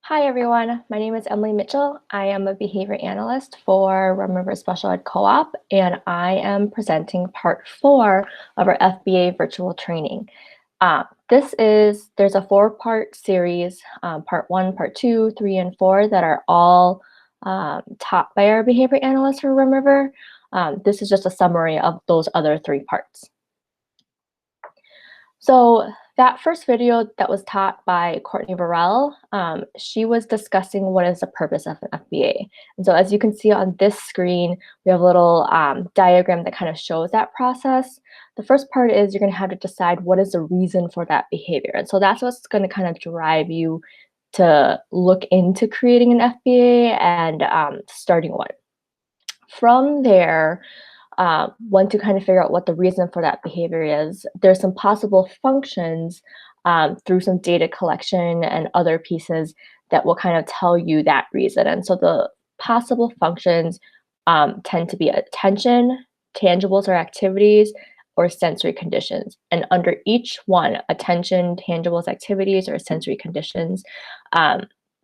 Hi everyone, my name is Emily Mitchell. I am a behavior analyst for Rum River Special Ed Co-op, and I am presenting part 4 of our FBA virtual training. There's a 4-part series, part 1, part 2, 3, and 4 that are all taught by our behavior analyst for Rum River. This is just a summary of those other 3 parts. So that first video that was taught by Courtney Burrell, she was discussing what is the purpose of an FBA. And so as you can see on this screen, we have a little diagram that kind of shows that process. The first part is you're going to have to decide what is the reason for that behavior. And so that's what's going to kind of drive you to look into creating an FBA and starting one. From there, once you kind of figure out what the reason for that behavior is, there's some possible functions through some data collection and other pieces that will kind of tell you that reason. And so the possible functions tend to be attention, tangibles or activities, or sensory conditions. And under each one, attention, tangibles, activities, or sensory conditions,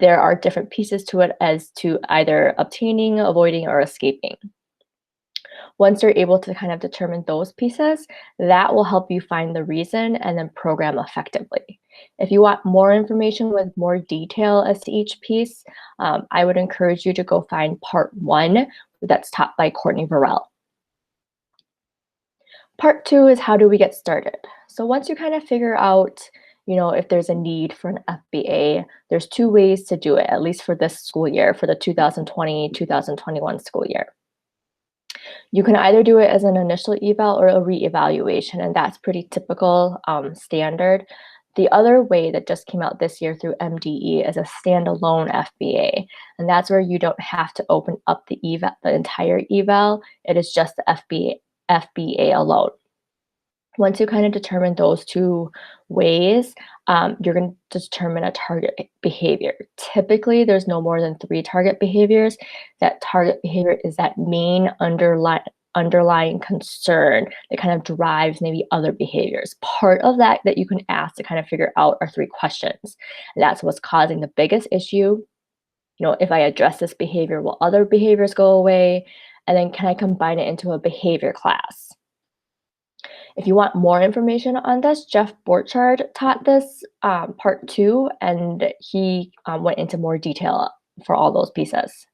there are different pieces to it as to either obtaining, avoiding, or escaping. Once you're able to kind of determine those pieces, that will help you find the reason and then program effectively. If you want more information with more detail as to each piece, I would encourage you to go find part 1 that's taught by Courtney Burrell. Part 2 is how do we get started? So once you kind of figure out, if there's a need for an FBA, there's 2 ways to do it, at least for this school year, for the 2020-2021 school year. You can either do it as an initial eval or a reevaluation, and that's pretty typical, standard. The other way that just came out this year through MDE is a standalone FBA, and that's where you don't have to open up the entire eval. It is just the FBA alone. Once you kind of determine those 2 ways, you're going to determine a target behavior. Typically, there's no more than 3 target behaviors. That target behavior is that main underlying concern that kind of drives maybe other behaviors. Part of that you can ask to kind of figure out are 3 questions. And that's what's causing the biggest issue. If I address this behavior, will other behaviors go away? And then can I combine it into a behavior class? If you want more information on this, Jeff Borchard taught this part 2, and he went into more detail for all those pieces.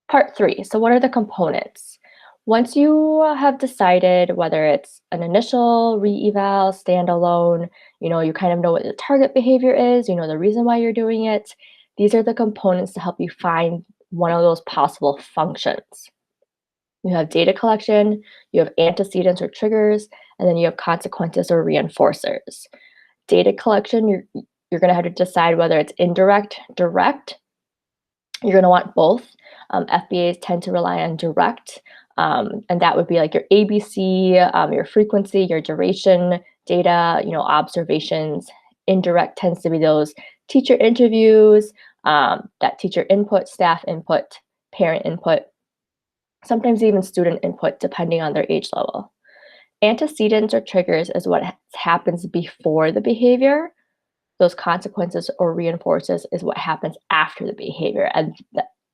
Part 3, so what are the components? Once you have decided whether it's an initial, re-eval, standalone, you kind of know what the target behavior is, the reason why you're doing it, these are the components to help you find one of those possible functions. You have data collection, you have antecedents or triggers, and then you have consequences or reinforcers. Data collection, you're going to have to decide whether it's indirect, direct. You're going to want both. FBAs tend to rely on direct, and that would be like your ABC, your frequency, your duration data, observations. Indirect tends to be those teacher interviews, that teacher input, staff input, parent input, sometimes even student input, depending on their age level. Antecedents or triggers is what happens before the behavior. Those consequences or reinforces is what happens after the behavior. And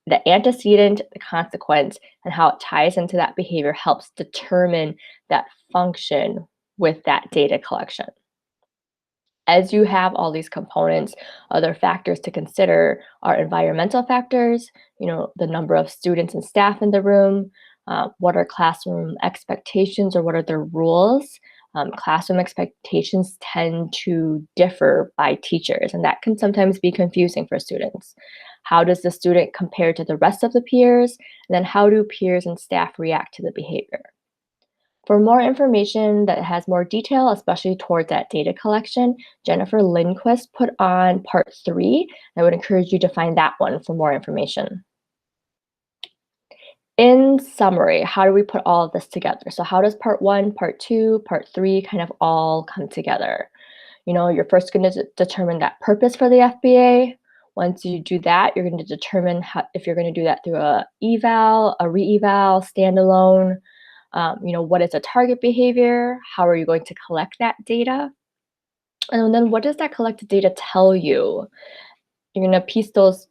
the antecedent, the consequence, and how it ties into that behavior helps determine that function with that data collection. As you have all these components, other factors to consider are environmental factors, the number of students and staff in the room, what are classroom expectations or what are their rules. Classroom expectations tend to differ by teachers, and that can sometimes be confusing for students. How does the student compare to the rest of the peers? And then how do peers and staff react to the behavior? For more information that has more detail, especially towards that data collection, Jennifer Lindquist put on part 3. I would encourage you to find that one for more information. In summary, how do we put all of this together? So how does part 1, part 2, part 3 kind of all come together? You're first going to determine that purpose for the FBA. Once you do that, you're going to determine if you're going to do that through a eval, a re-eval, standalone. What is a target behavior? How are you going to collect that data? And then what does that collected data tell you? you're going to piece those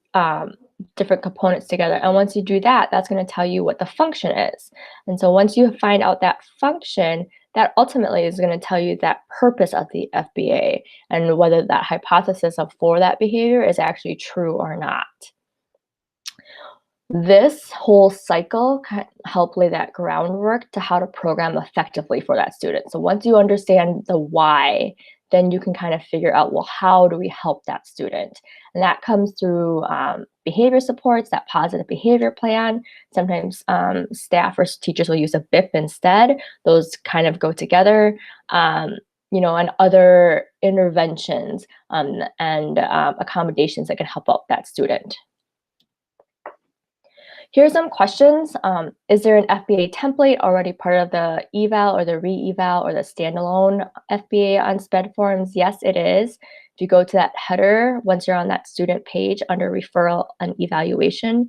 different components together. And once you do that, that's going to tell you what the function is. And so once you find out that function, that ultimately is going to tell you that purpose of the FBA and whether that hypothesis for that behavior is actually true or not. This whole cycle can help lay that groundwork to how to program effectively for that student. So once you understand the why, then you can kind of figure out, well, how do we help that student? And that comes through behavior supports, that positive behavior plan. Sometimes staff or teachers will use a BIP instead. Those kind of go together. And other interventions and accommodations that can help out that student. Here's some questions. Is there an FBA template already part of the eval or the re-eval or the standalone FBA on SPED forms? Yes, it is. If you go to that header, once you're on that student page under referral and evaluation,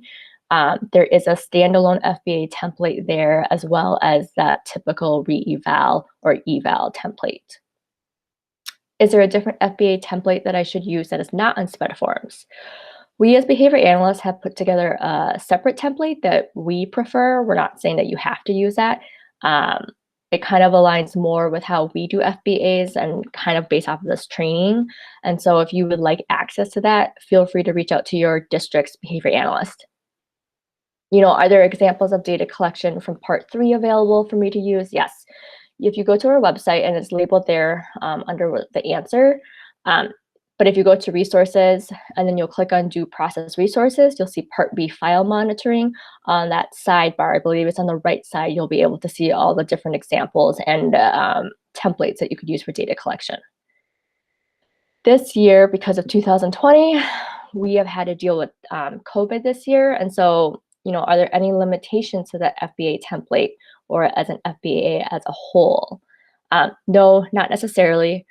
there is a standalone FBA template there, as well as that typical re-eval or eval template. Is there a different FBA template that I should use that is not on SPED forms? We as behavior analysts have put together a separate template that we prefer. We're not saying that you have to use that. It kind of aligns more with how we do FBAs and kind of based off of this training. And so if you would like access to that, feel free to reach out to your district's behavior analyst. Are there examples of data collection from part 3 available for me to use? Yes. If you go to our website and it's labeled there under the answer, but if you go to resources and then you'll click on due process resources, you'll see part B file monitoring on that sidebar. I believe it's on the right side. You'll be able to see all the different examples and templates that you could use for data collection. This year, because of 2020, we have had to deal with COVID this year. And so, are there any limitations to that FBA template or as an FBA as a whole? No, not necessarily.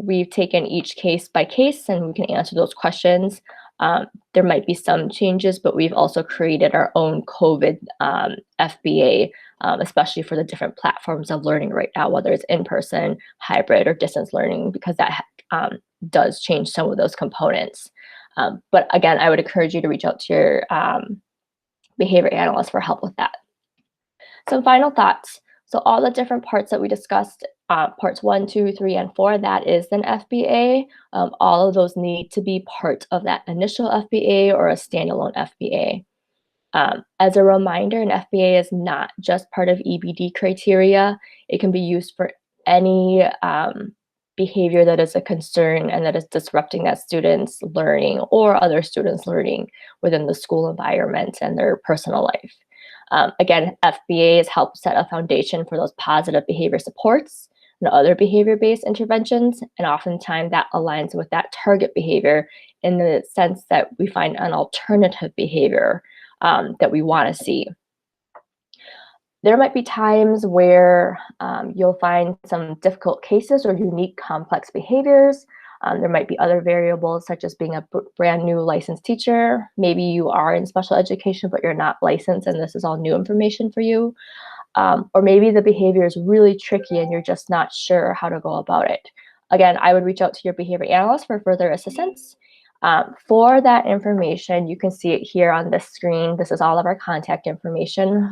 We've taken each case by case and we can answer those questions. There might be some changes, but we've also created our own COVID FBA, especially for the different platforms of learning right now, whether it's in-person, hybrid, or distance learning, because that does change some of those components. But again, I would encourage you to reach out to your behavior analyst for help with that. Some final thoughts. So all the different parts that we discussed, parts 1, 2, 3, and 4, that is an FBA. All of those need to be part of that initial FBA or a standalone FBA. As a reminder, an FBA is not just part of EBD criteria. It can be used for any behavior that is a concern and that is disrupting that student's learning or other students' learning within the school environment and their personal life. Again, FBAs help set a foundation for those positive behavior supports and other behavior-based interventions, and oftentimes that aligns with that target behavior in the sense that we find an alternative behavior that we want to see. There might be times where you'll find some difficult cases or unique complex behaviors. There might be other variables such as being a brand new licensed teacher. Maybe you are in special education, but you're not licensed and this is all new information for you. Or maybe the behavior is really tricky and you're just not sure how to go about it. Again, I would reach out to your behavior analyst for further assistance. For that information, you can see it here on this screen. This is all of our contact information.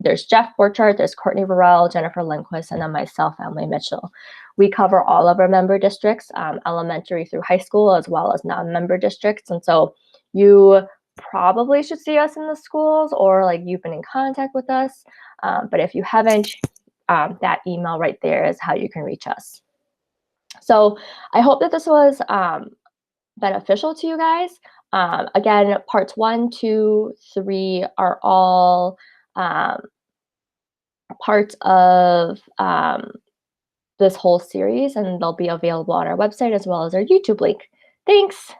There's Jeff Borchardt, there's Courtney Burrell, Jennifer Lindquist, and then myself, Emily Mitchell. We cover all of our member districts, elementary through high school, as well as non-member districts. And so you probably should see us in the schools or like you've been in contact with us. But if you haven't, that email right there is how you can reach us. So I hope that this was beneficial to you guys. Again, parts 1, 2, 3 are all parts of this whole series, and they'll be available on our website as well as our YouTube link. Thanks.